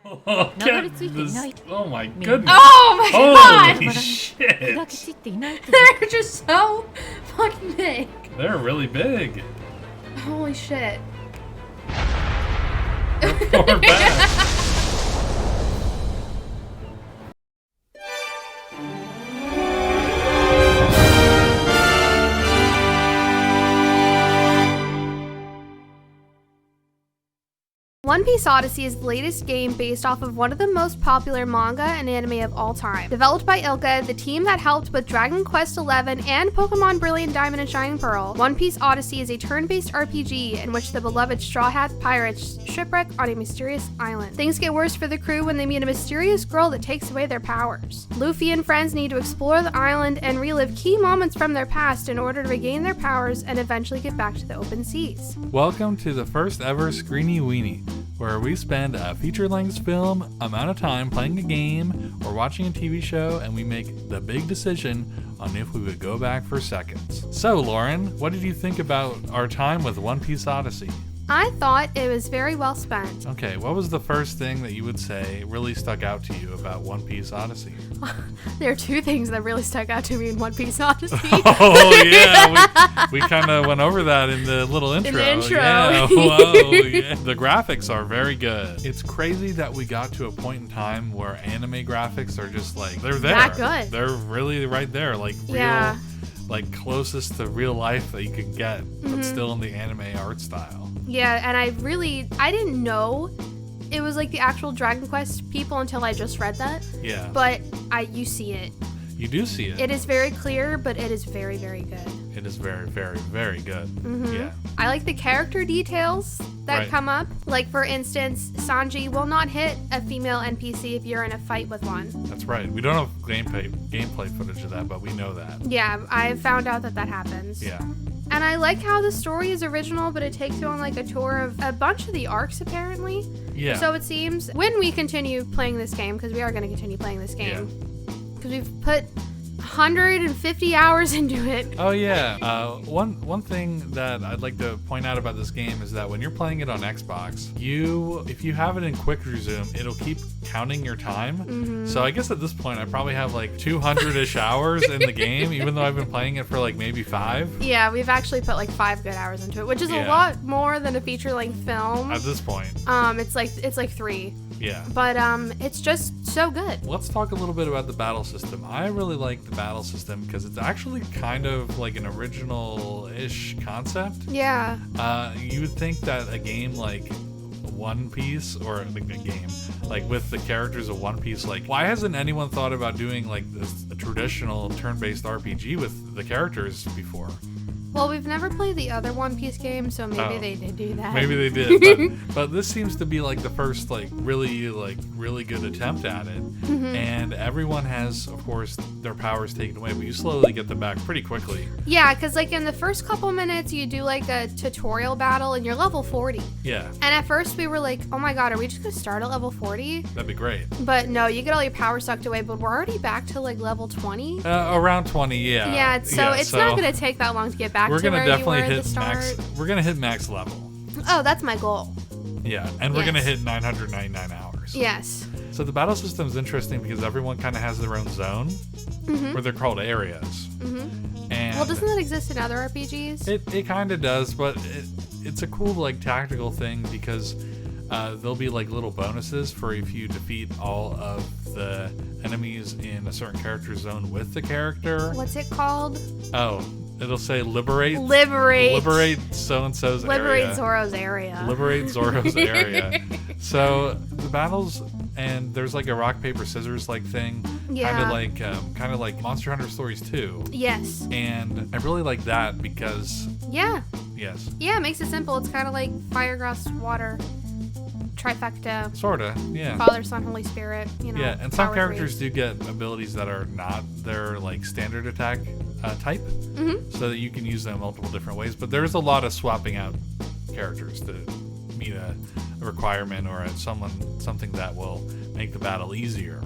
Oh my goodness. Oh my god! Holy shit. They're just so fucking big. They're really big. Holy shit. Poor Beth. One Piece Odyssey is the latest game based off of one of the most popular manga and anime of all time. Developed by ILCA, the team that helped with Dragon Quest XI and Pokemon Brilliant Diamond and Shining Pearl, One Piece Odyssey is a turn-based RPG in which the beloved Straw Hat pirates shipwreck on a mysterious island. Things get worse for the crew when they meet a mysterious girl that takes away their powers. Luffy and friends need to explore the island and relive key moments from their past in order to regain their powers and eventually get back to the open seas. Welcome to the first ever Screenie Weenie, where we spend a feature-length film amount of time playing a game or watching a TV show, and we make the big decision on if we would go back for seconds. So, Lauren, what did you think about our time with One Piece Odyssey? I thought it was very well spent. Okay, what was the first thing that you would say really stuck out to you about One Piece Odyssey? There are two things that really stuck out to me in One Piece Odyssey. Oh, yeah. We kind of went over that in the little intro. In the intro. Yeah. Whoa, yeah. The graphics are very good. It's crazy that we got to a point in time where anime graphics are just like, they're there. That good. They're really right there. Like real, Yeah. like closest to real life that you can get, but still in the anime art style. Yeah, and I didn't know it was like the actual Dragon Quest people until I just read that. Yeah. But you see it. You do see it. It is very clear, but it is very, very good. It is very, very, very good. Yeah. I like the character details that Right. come up. Like, for instance, Sanji will not hit a female NPC if you're in a fight with one. That's right. We don't have gameplay footage of that, but we know that. Yeah, I found out that happens. Yeah. And I like how the story is original, but it takes you on like a tour of a bunch of the arcs, apparently. Yeah. So it seems when we continue playing this game, because we are going to continue playing this game, because we've put 150 hours into it. Oh yeah. One thing that I'd like to point out about this game is that when you're playing it on Xbox, if you have it in quick resume, it'll keep counting your time. So I guess at this point I probably have like 200-ish hours in the game, even though I've been playing it for like maybe 5. Yeah, we've actually put like 5 good hours into it, which is a lot more than a feature-length film. At this point. It's like 3. Yeah. But it's just so good. Let's talk a little bit about the battle system. I really like the battle system because it's actually kind of like an original-ish concept. Yeah. You would think that a game like One Piece, or like a game like with the characters of One Piece, like why hasn't anyone thought about doing like a traditional turn-based RPG with the characters before? Well, we've never played the other One Piece game, so maybe they did do that. Maybe they did, but this seems to be like the first really good attempt at it. And everyone has, of course, their powers taken away, but you slowly get them back pretty quickly. Yeah, because like in the first couple minutes, you do like a tutorial battle, and you're level 40. Yeah. And at first we were like, oh my god, are we just gonna start at level 40? That'd be great. But no, you get all your power sucked away, but we're already back to like level 20. Around 20, yeah. Yeah, so it's not gonna take that long to get back we're to gonna where definitely you were at hit the start. max. We're gonna hit max level. Oh, that's my goal. Yeah, and we're gonna hit 999 hours. Yes. So the battle system is interesting because everyone kind of has their own zone, where they're called areas. And Well, doesn't that exist in other RPGs? it kind of does, but it's a cool like tactical thing because there'll be like little bonuses for if you defeat all of the enemies in a certain character zone with the character. What's it called? Oh, it'll say liberate so-and-so's area. Liberate Zoro's area. Liberate Zoro's area. So the battles, and there's like a rock paper scissors like thing, kind of like Monster Hunter Stories 2. Yes. And I really like that because Yeah. yes, Yeah, it makes it simple. It's kind of like fire, grass, water, trifecta. sorta, yeah. Father, Son, Holy Spirit. You know. Yeah, and some power characters three. do get abilities that are not their like standard attack type, so that you can use them multiple different ways. But there's a lot of swapping out characters to meet a requirement or something that will make the battle easier.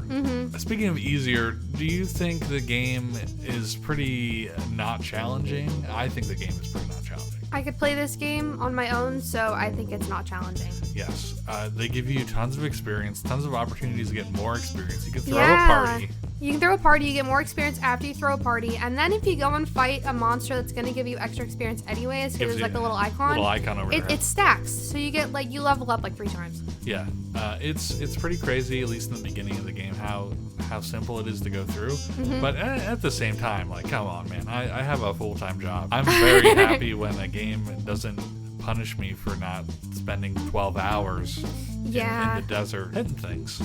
Speaking of easier, do you think the game is pretty not challenging? I think the game is pretty not challenging. I could play this game on my own, so I think it's not challenging. Yes. They give you tons of experience, tons of opportunities to get more experience. You can throw Yeah. a party. You can throw a party, you get more experience after you throw a party, and then if you go and fight a monster that's going to give you extra experience anyways, because there's like a little icon. Over there. It stacks, so you get like, you level up like 3 times. Yeah. It's pretty crazy, at least in the beginning of the game, how simple it is to go through. But at the same time, like, come on, man. I have a full-time job. I'm very happy when a game doesn't punish me for not spending 12 hours in the desert hitting things.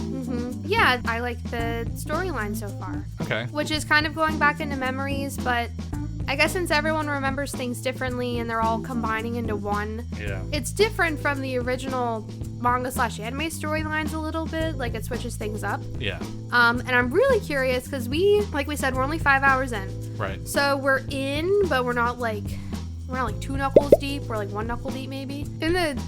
Yeah, I like the storyline so far. Okay. Which is kind of going back into memories, but I guess since everyone remembers things differently and they're all combining into one, it's different from the original manga/anime storylines a little bit. Like, it switches things up. Yeah. And I'm really curious because like we said, we're only 5 hours in. Right. So we're in, but we're not like 2 knuckles deep. We're like 1 knuckle deep maybe.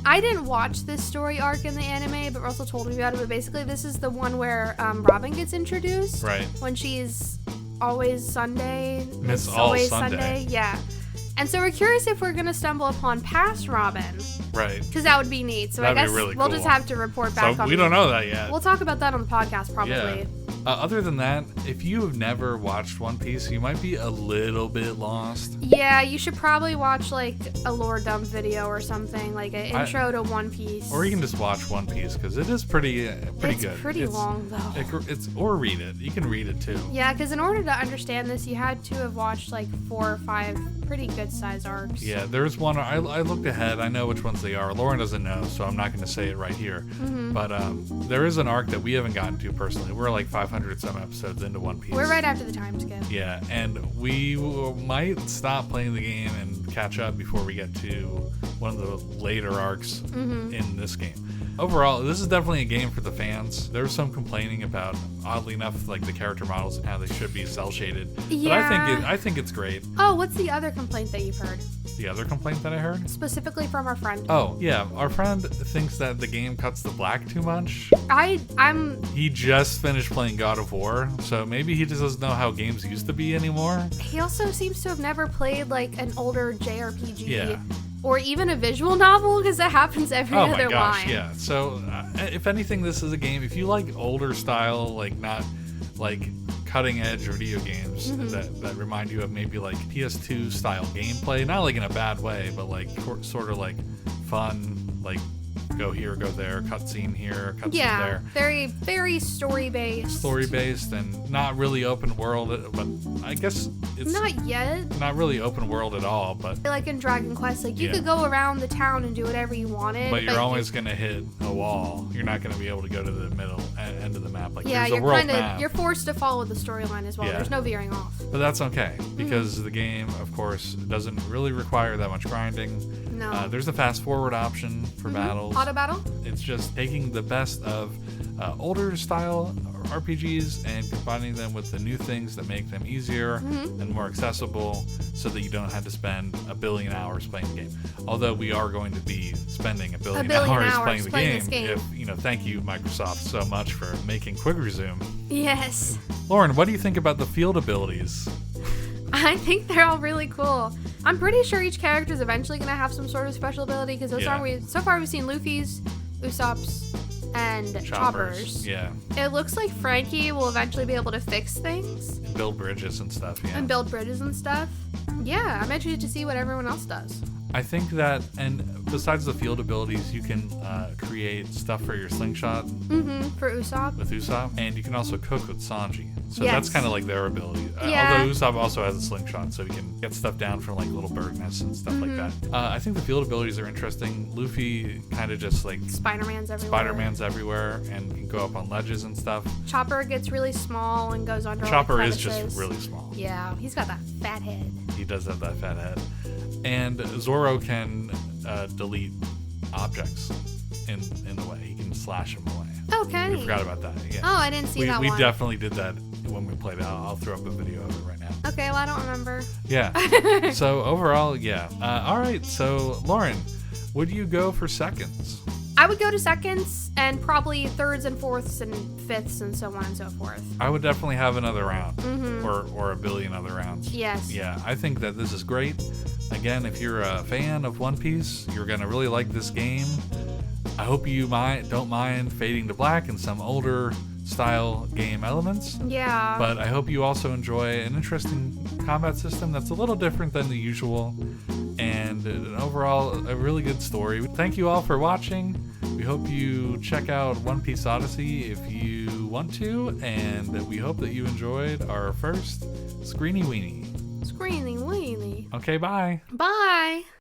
I didn't watch this story arc in the anime, but Russell told me about it. But basically, this is the one where Robin gets introduced. Right. When she's always Sunday. Miss It's All always Sunday. Yeah. And so we're curious if we're gonna stumble upon past Robin. Right. Because that would be neat. So That'd I guess be really we'll cool. just have to report back So on we don't know that yet. We'll talk about that on the podcast probably. Yeah. Other than that, if you have never watched One Piece, you might be a little bit lost. Yeah, you should probably watch like a lore dump video or something, like an intro to One Piece. Or you can just watch One Piece because it is pretty good. It's pretty long though. Or read it. You can read it too. Yeah, because in order to understand this, you had to have watched like 4 or 5 pretty good size arcs. Yeah, there's one. I looked ahead. I know which ones they are. Lauren doesn't know, so I'm not going to say it right here. But there is an arc that we haven't gotten to personally. We're like 500 some episodes into One Piece. We're right after the time skip. Yeah, and we might stop playing the game and catch up before we get to one of the later arcs in this game. Overall, this is definitely a game for the fans. There's some complaining about, oddly enough, like the character models and how they should be cel shaded. Yeah. But I think it's great. Oh, what's the other complaint that you've heard? The other complaint that I heard? Specifically from our friend. Oh, yeah. Our friend thinks that the game cuts the black too much. He just finished playing God of War, so maybe he just doesn't know how games used to be anymore. He also seems to have never played like an older JRPG. Yeah. Or even a visual novel, because that happens every other line. Oh my gosh, yeah. So, if anything, this is a game. If you like older style, like not like cutting edge video games that remind you of maybe like PS2 style gameplay, not like in a bad way, but like sort of like fun, like go here, go there, cutscene here, cutscene there. Very, very story-based. Story-based and not really open world, but I guess it's not yet. Not really open world at all, but like in Dragon Quest, like you could go around the town and do whatever you wanted. But you're always gonna hit a wall. You're not gonna be able to go to the middle end of the map. Like there's a world map. You're forced to follow the storyline as well. Yeah. There's no veering off. But that's okay because the game, of course, doesn't really require that much grinding. No. There's a fast forward option for battles. Auto battle? It's just taking the best of older style RPGs and combining them with the new things that make them easier and more accessible so that you don't have to spend a billion hours playing the game. Although we are going to be spending a billion hours playing the game. If, thank you, Microsoft, so much for making Quick Resume. Yes. Lauren, what do you think about the field abilities? I think they're all really cool. I'm pretty sure each character is eventually going to have some sort of special ability because so far we've seen Luffy's, Usopp's, and Chopper's. Yeah. It looks like Frankie will eventually be able to fix things. And build bridges and stuff, yeah. And build bridges and stuff. Yeah, I'm interested to see what everyone else does. I think that, and besides the field abilities, you can create stuff for your slingshot. For Usopp. With Usopp. And you can also cook with Sanji. So yes. that's kind of like their ability. Yeah. Although Usopp also has a slingshot, so he can get stuff down from like little bird nests and stuff like that. I think the field abilities are interesting. Luffy kind of just like... Spider-Man's everywhere. And can go up on ledges and stuff. Chopper gets really small and goes under Chopper is just really small. Yeah, he's got that fat head. He does have that fat head. And Zoro can delete objects in the way. He can slash them away. Okay. We forgot about that. Yeah. Oh, I didn't see that one. We definitely did that when we played it. I'll throw up a video of it right now. Okay, well, I don't remember. Yeah. So overall, yeah. All right. So Lauren, would you go for seconds? I would go to seconds and probably thirds and fourths and fifths and so on and so forth. I would definitely have another round or a billion other rounds. Yes. Yeah, I think that this is great. Again, if you're a fan of One Piece, you're going to really like this game. I hope you don't mind fading to black and some older style game elements. Yeah. But I hope you also enjoy an interesting combat system that's a little different than the usual, and overall a really good story. Thank you all for watching. We hope you check out One Piece Odyssey if you want to, and we hope that you enjoyed our first Screenie Weenie. Screenie Weenie. Okay, bye. Bye.